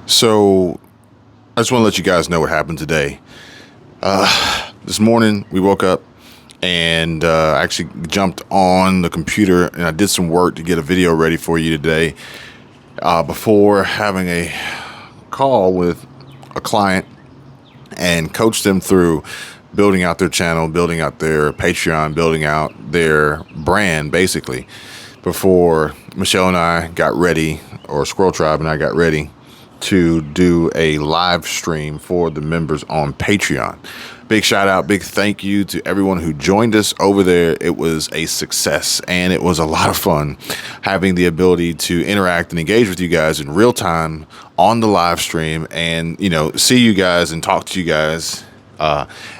So I just want to let you guys know what happened today. This morning we woke up and actually jumped on the computer and I did some work to get a video ready for you today before having a call with a client and coach them through building out their channel, building out their Patreon, building out their brand, basically, before Michelle and I got ready, or Squirrel Tribe and I got ready to do a live stream for the members on Patreon. Big shout out, big thank you to everyone who joined us over there. It was a success and it was a lot of fun having the ability to interact and engage with you guys in real time on the live stream and, see you guys and talk to you guys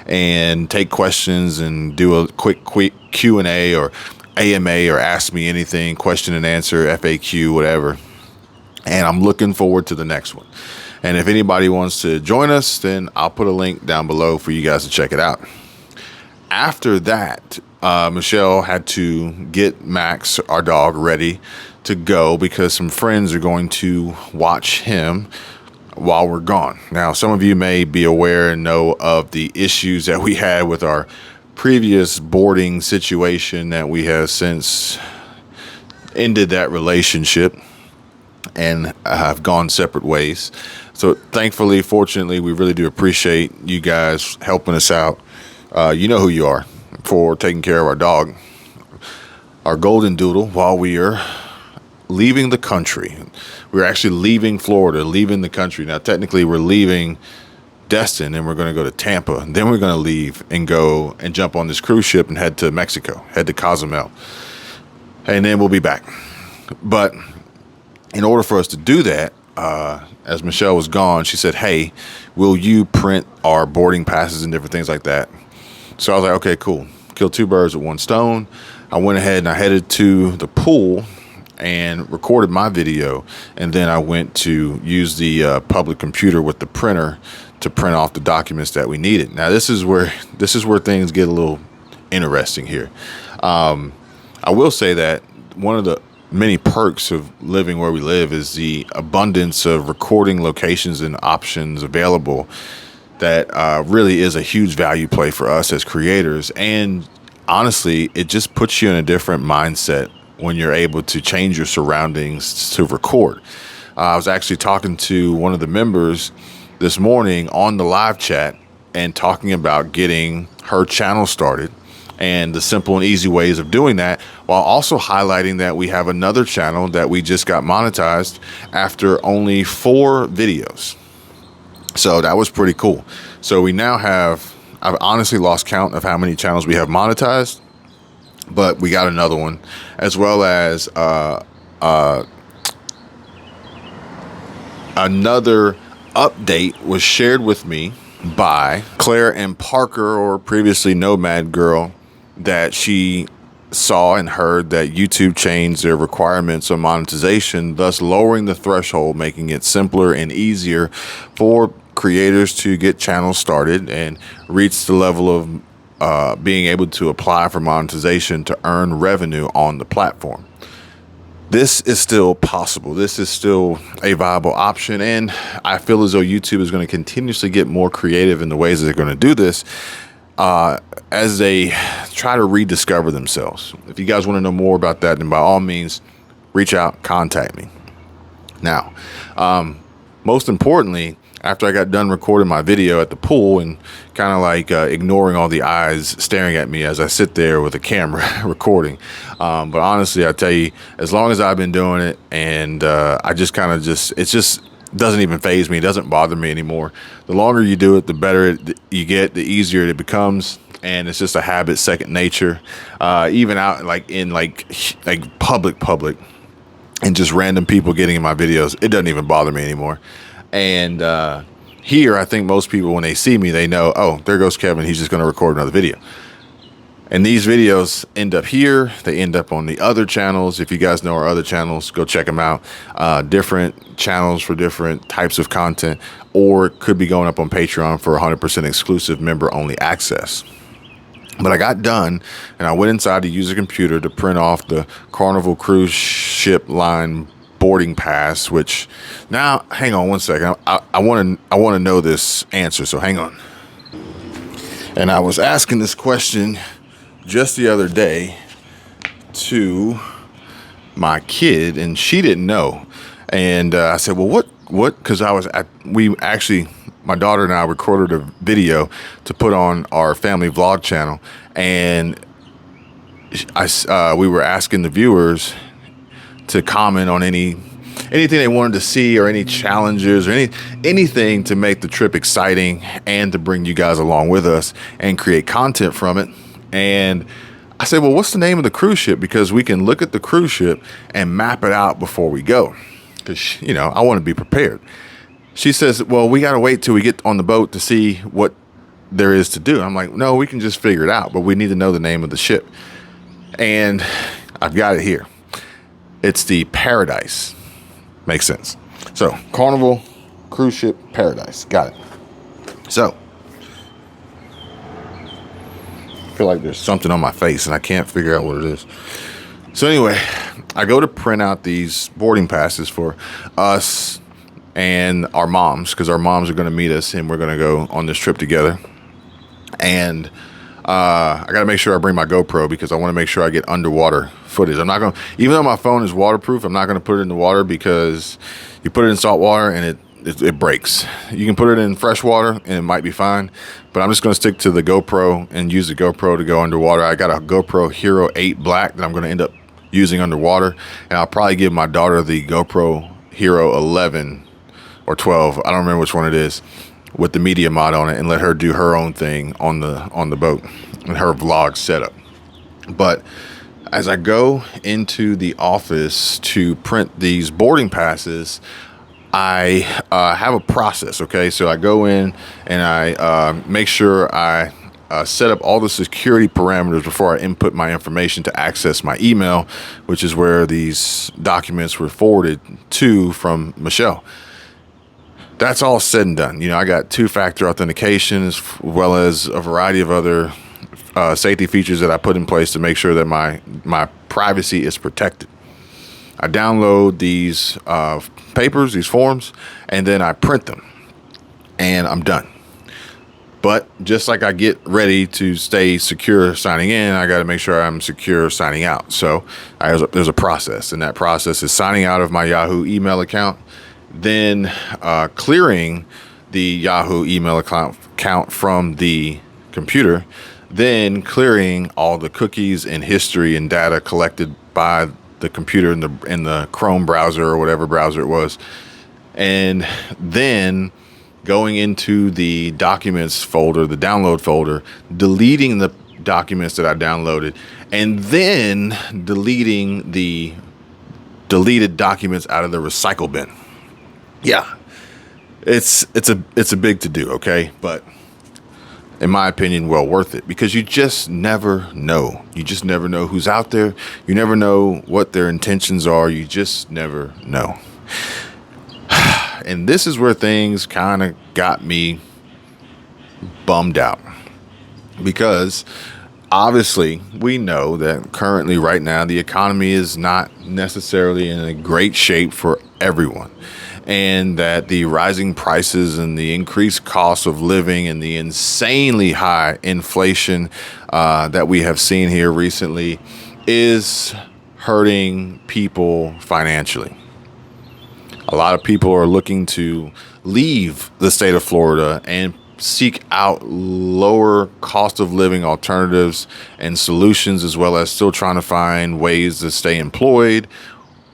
and take questions and do a quick Q&A or AMA or ask me anything, question and answer, FAQ, whatever. And I'm looking forward to the next one. And if anybody wants to join us, then I'll put a link down below for you guys to check it out. After that, Michelle had to get Max, our dog, ready to go because some friends are going to watch him while we're gone. Now, some of you may be aware and know of the issues that we had with our previous boarding situation that we have since ended that relationship and have gone separate ways. So thankfully, fortunately, we really do appreciate you guys helping us out. You know who you are, for taking care of our dog, our golden doodle, while we are leaving the country. We're actually leaving Florida, leaving the country. Now, technically, we're leaving Destin and we're going to go to Tampa. And then we're going to leave and go and jump on this cruise ship and head to Mexico, head to Cozumel. And then we'll be back. But in order for us to do that, as Michelle was gone, she said, "Hey, will you print our boarding passes and different things like that?" So I was like, okay, cool. Kill two birds with one stone. I went ahead and I headed to the pool and recorded my video. And then I went to use the public computer with the printer to print off the documents that we needed. Now, this is where things get a little interesting here. I will say that one of the many perks of living where we live is the abundance of recording locations and options available that really is a huge value play for us as creators. And honestly, it just puts you in a different mindset when you're able to change your surroundings to record. I was actually talking to one of the members this morning on the live chat and talking about getting her channel started and the simple and easy ways of doing that, while also highlighting that we have another channel that we just got monetized after only 4 videos. So that was pretty cool. So we now have, I've honestly lost count of how many channels we have monetized, but we got another one, as well as another update was shared with me by Claire and Parker, or previously Nomad Girl, that she saw and heard that YouTube changed their requirements on monetization, thus lowering the threshold, making it simpler and easier for creators to get channels started and reach the level of being able to apply for monetization to earn revenue on the platform. This is still possible. This is still a viable option. And I feel as though YouTube is going to continuously get more creative in the ways that they're going to do this as they try to rediscover themselves. If you guys want to know more about that, then by all means, reach out, contact me. Now, most importantly, after I got done recording my video at the pool and kind of like ignoring all the eyes staring at me as I sit there with a camera recording. But honestly, I tell you, as long as I've been doing it, and I just kind of it just doesn't even faze me. It doesn't bother me anymore. The longer you do it, the better you get, the easier it becomes. And it's just a habit, second nature. Even out in public and just random people getting in my videos, it doesn't even bother me anymore. And here, I think most people, when they see me, they know, oh, there goes Kevin. He's just going to record another video. And these videos end up here. They end up on the other channels. If you guys know our other channels, go check them out. Different channels for different types of content, or it could be going up on Patreon for 100% exclusive member-only access. But I got done, and I went inside to use a computer to print off the Carnival cruise ship line boarding pass, which now, hang on one second. I want to know this answer. So hang on. And I was asking this question just the other day to my kid, and she didn't know. And I said, well, what? Because my daughter and I recorded a video to put on our family vlog channel, and we were asking the viewers to comment on anything they wanted to see, or any challenges, or anything to make the trip exciting and to bring you guys along with us and create content from it. And I said, well, what's the name of the cruise ship? Because we can look at the cruise ship and map it out before we go. Because, I want to be prepared. She says, well, we got to wait till we get on the boat to see what there is to do. I'm like, no, we can just figure it out, but we need to know the name of the ship. And I've got it here. It's the Paradise. Makes sense. So, Carnival Cruise Ship Paradise. Got it. So, I feel like there's something on my face and I can't figure out what it is. So anyway, I go to print out these boarding passes for us and our moms, because our moms are going to meet us and we're going to go on this trip together. And I got to make sure I bring my GoPro, because I want to make sure I get underwater footage. I'm not going to, even though my phone is waterproof, I'm not going to put it in the water, because you put it in salt water and it breaks. You can put it in fresh water and it might be fine, but I'm just going to stick to the GoPro and use the GoPro to go underwater. I got a GoPro Hero 8 Black that I'm going to end up using underwater, and I'll probably give my daughter the GoPro Hero 11 or 12. I don't remember which one it is, with the media mod on it, and let her do her own thing on the boat and her vlog setup. But as I go into the office to print these boarding passes, I have a process. Okay, so I go in and I make sure I set up all the security parameters before I input my information to access my email, which is where these documents were forwarded to from Michelle. That's all said and done. I got 2-factor authentication, as well as a variety of other safety features that I put in place to make sure that my privacy is protected. I download these papers, these forms, and then I print them, and I'm done. But just like I get ready to stay secure signing in, I got to make sure I'm secure signing out. So there's a process, and that process is signing out of my Yahoo email account, then clearing the Yahoo email account from the computer, then clearing all the cookies and history and data collected by the computer in the Chrome browser or whatever browser it was, and then going into the documents folder, the download folder, deleting the documents that I downloaded, and then deleting the deleted documents out of the recycle bin. Yeah, it's a big to do, okay? But in my opinion, well worth it, because you just never know. You just never know who's out there. You never know what their intentions are. You just never know. And this is where things kind of got me bummed out, because obviously we know that currently right now the economy is not necessarily in a great shape for everyone, and that the rising prices and the increased cost of living and the insanely high inflation that we have seen here recently is hurting people financially. A lot of people are looking to leave the state of Florida and seek out lower cost of living alternatives and solutions, as well as still trying to find ways to stay employed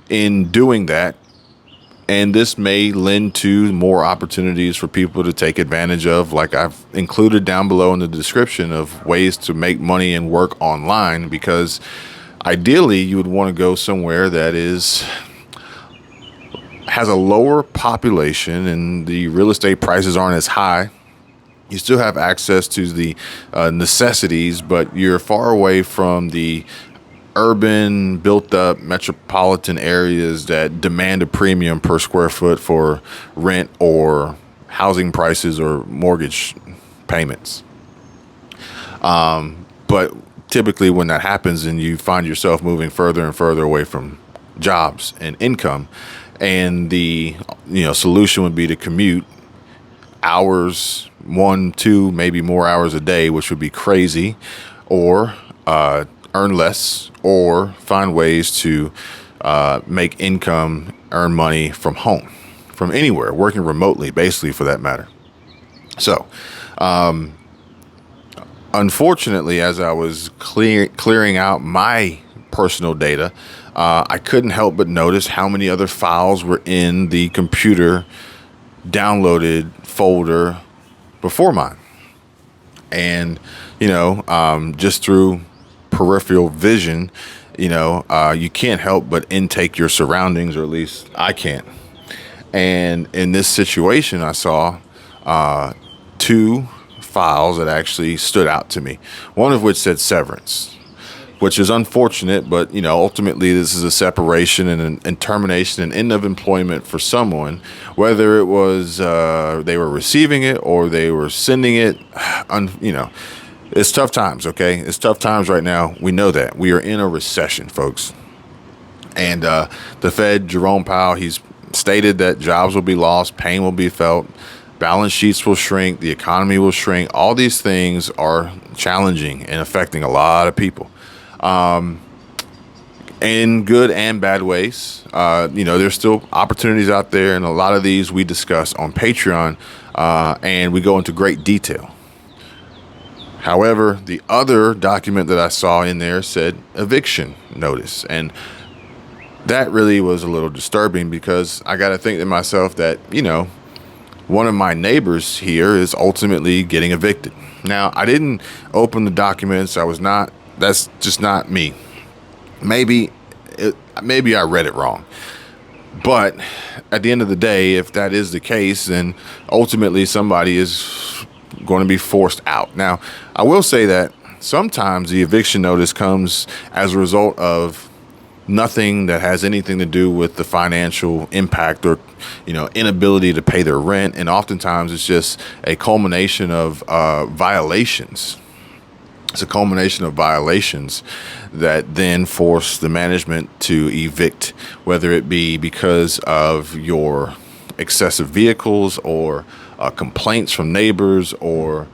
in doing that. And this may lend to more opportunities for people to take advantage of, like I've included down below in the description, of ways to make money and work online, because ideally you would want to go somewhere that has a lower population and the real estate prices aren't as high. You still have access to the necessities, but you're far away from the urban, built-up metropolitan areas that demand a premium per square foot for rent or housing prices or mortgage payments. But typically when that happens and you find yourself moving further and further away from jobs and income. And the solution would be to commute hours, 1, 2, maybe more hours a day, which would be crazy, or earn less, or find ways to make income, earn money from home, from anywhere, working remotely, basically, for that matter. So, unfortunately, as I was clearing out my personal data, I couldn't help but notice how many other files were in the computer downloaded folder before mine. And, just through peripheral vision, you can't help but intake your surroundings, or at least I can't. And in this situation, I saw two files that actually stood out to me, one of which said severance, which is unfortunate, but ultimately this is a separation and termination and end of employment for someone, whether it was they were receiving it or they were sending it. It's tough times. Okay, it's tough times right now. We know that we are in a recession, folks, and the Fed, Jerome Powell, he's stated that jobs will be lost, pain will be felt, balance sheets will shrink, the economy will shrink. All these things are challenging and affecting a lot of people. In good and bad ways. There's still opportunities out there, and a lot of these we discuss on Patreon, and we go into great detail. However, the other document that I saw in there said eviction notice, and that really was a little disturbing, because I got to think to myself that, one of my neighbors here is ultimately getting evicted. Now, I didn't open the documents. That's just not me. Maybe I read it wrong. But at the end of the day, if that is the case, then ultimately somebody is going to be forced out. Now, I will say that sometimes the eviction notice comes as a result of nothing that has anything to do with the financial impact or, inability to pay their rent. And oftentimes it's just a culmination of violations. It's a culmination of violations that then force the management to evict, whether it be because of your excessive vehicles or complaints from neighbors or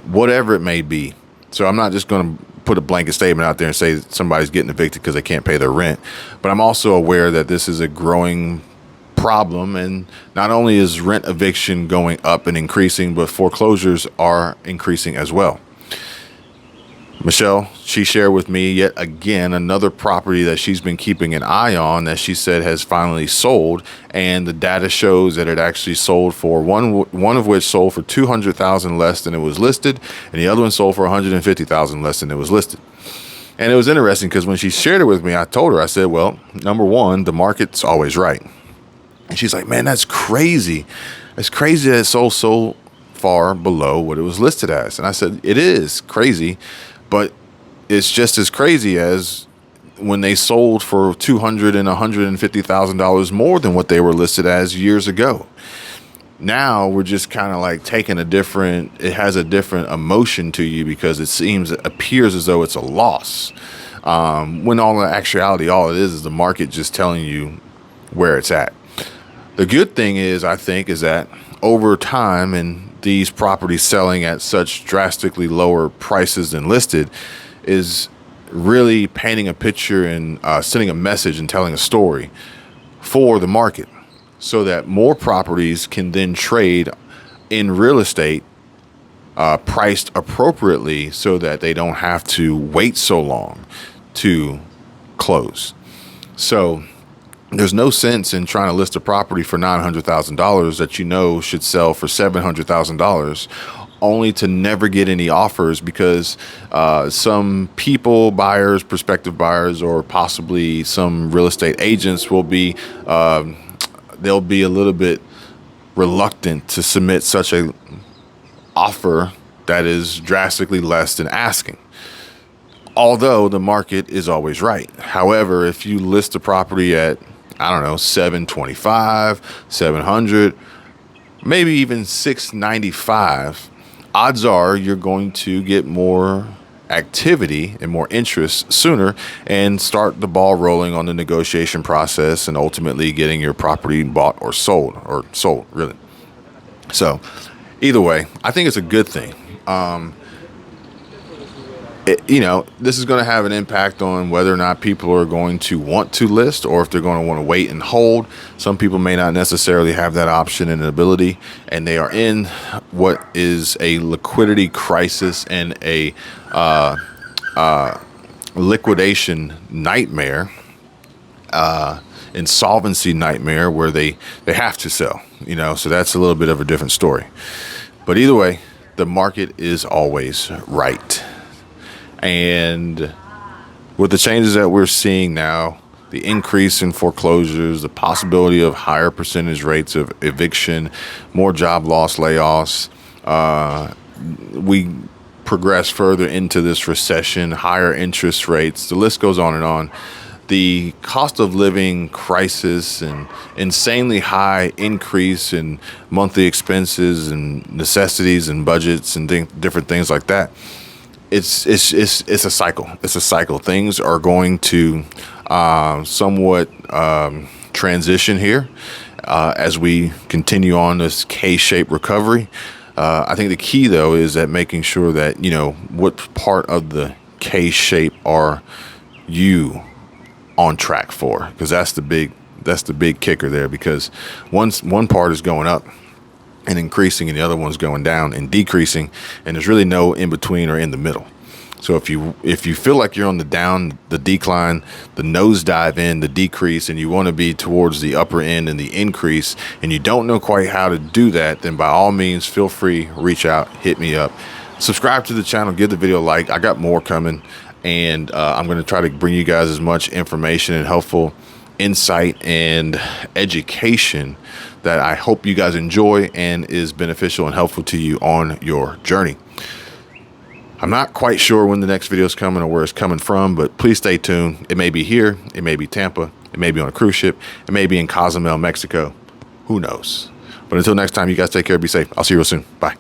whatever it may be. So I'm not just going to put a blanket statement out there and say somebody's getting evicted because they can't pay their rent. But I'm also aware that this is a growing problem, and not only is rent eviction going up and increasing, but foreclosures are increasing as well. Michelle, she shared with me yet again another property that she's been keeping an eye on that she said has finally sold, and the data shows that it actually sold for one of which sold for $200,000 less than it was listed, and the other one sold for $150,000 less than it was listed. And it was interesting because when she shared it with me, I told her, I said, well, number one, the market's always right. And she's like, man, that's crazy. It's crazy that it sold so far below what it was listed as. And I said, it is crazy. But it's just as crazy as when they sold for $200,000 and $150,000 more than what they were listed as years ago. Now we're just kind of like taking it has a different emotion to you because it appears as though it's a loss. When all in actuality, all it is the market just telling you where it's at. The good thing is, I think, is that over time, and these properties selling at such drastically lower prices than listed is really painting a picture and sending a message and telling a story for the market so that more properties can then trade in real estate priced appropriately so that they don't have to wait so long to close. So there's no sense in trying to list a property for $900,000 that should sell for $700,000 only to never get any offers because some people, buyers, prospective buyers, or possibly some real estate agents will be they'll be a little bit reluctant to submit such a offer that is drastically less than asking. Although the market is always right. However, if you list a property at $725, $700, maybe even $695, odds are you're going to get more activity and more interest sooner and start the ball rolling on the negotiation process and ultimately getting your property bought or sold really. So either way, I think it's a good thing. This is going to have an impact on whether or not people are going to want to list or if they're going to want to wait and hold. Some people may not necessarily have that option and ability, and they are in what is a liquidity crisis and a liquidation nightmare, insolvency nightmare, where they have to sell. So that's a little bit of a different story. But either way, the market is always right. And with the changes that we're seeing now, the increase in foreclosures, the possibility of higher percentage rates of eviction, more job loss layoffs, we progress further into this recession, higher interest rates, the list goes on and on. The cost of living crisis and insanely high increase in monthly expenses and necessities and budgets and different things like that. It's a cycle. It's a cycle. Things are going to somewhat transition here as we continue on this K-shaped recovery. I think the key, though, is that making sure that, what part of the K-shape are you on track for? Because that's the big kicker there. Because one part is going up and increasing, and the other one's going down and decreasing, and there's really no in between or in the middle. So if you feel like you're on the decline, the nosedive in, the decrease, and you want to be towards the upper end and the increase, and you don't know quite how to do that, then by all means, feel free, reach out, hit me up, subscribe to the channel, give the video a like. I got more coming, and I'm going to try to bring you guys as much information and helpful insight and education that I hope you guys enjoy and is beneficial and helpful to you on your journey. I'm not quite sure when the next video is coming or where it's coming from, but please stay tuned. It may be here, it may be Tampa, it may be on a cruise ship, it may be in Cozumel, Mexico. Who knows? But until next time, you guys take care, be safe. I'll see you real soon. Bye.